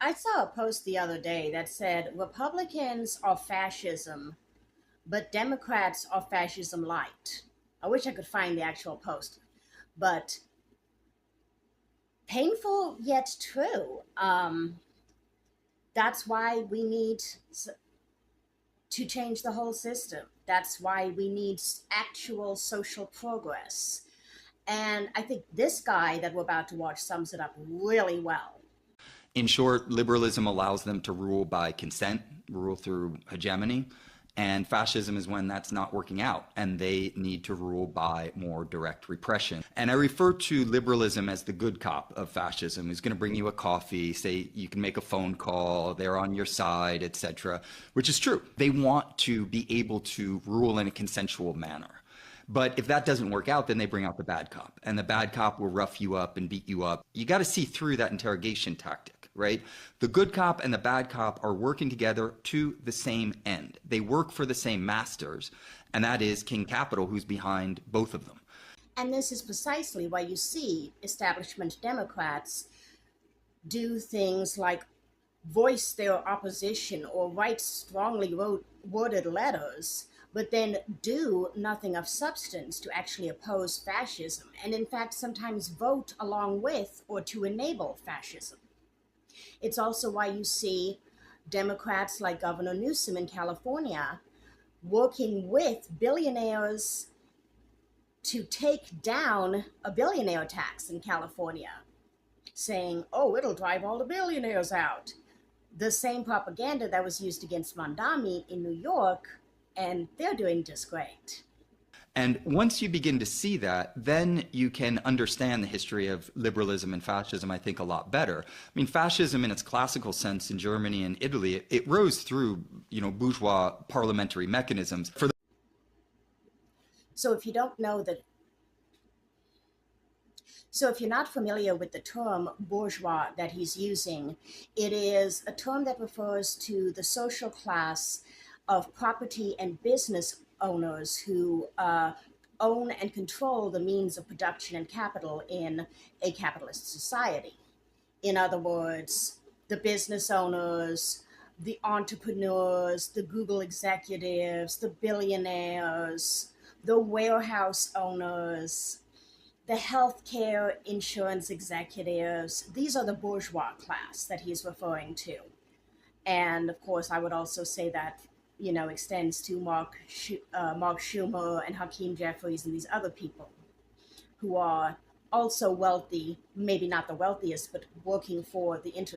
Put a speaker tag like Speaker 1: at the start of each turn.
Speaker 1: I saw a post the other day that said Republicans are fascism, but Democrats are fascism light. I wish I could find the actual post, but painful yet true. That's why we need to change the whole system. That's why we need actual social progress. And I think this guy that we're about to watch sums it up really well.
Speaker 2: In short, liberalism allows them to rule by consent, rule through hegemony. And fascism is when that's not working out and they need to rule by more direct repression. And I refer to liberalism as the good cop of fascism, who's going to bring you a coffee, say you can make a phone call, they're on your side, etc., which is true. They want to be able to rule in a consensual manner. But if that doesn't work out, then they bring out the bad cop, and the bad cop will rough you up and beat you up. You got to see through that interrogation tactic, right? The good cop and the bad cop are working together to the same end. They work for the same masters, and that is King Capital, who's behind both of them.
Speaker 1: And this is precisely why you see establishment Democrats do things like voice their opposition or write strongly worded letters, but then do nothing of substance to actually oppose fascism, and in fact, sometimes vote along with or to enable fascism. It's also why you see Democrats like Governor Newsom in California working with billionaires to take down a billionaire tax in California, saying, oh, it'll drive all the billionaires out. The same propaganda that was used against Mondami in New York, and they're doing just great.
Speaker 2: And once you begin to see that, then you can understand the history of liberalism and fascism, I think, a lot better. I mean, fascism in its classical sense in Germany and Italy, it rose through, bourgeois parliamentary mechanisms.
Speaker 1: So if you don't know that So, if you're not familiar with the term bourgeois that he's using, it is a term that refers to the social class of property and business owners who own and control the means of production and capital in a capitalist society. In other words, the business owners, the entrepreneurs, the Google executives, the billionaires, the warehouse owners, the healthcare insurance executives. These are the bourgeois class that he's referring to. And of course, I would also say that, extends to Mark Schumer and Hakeem Jeffries and these other people who are also wealthy, maybe not the wealthiest, but working for the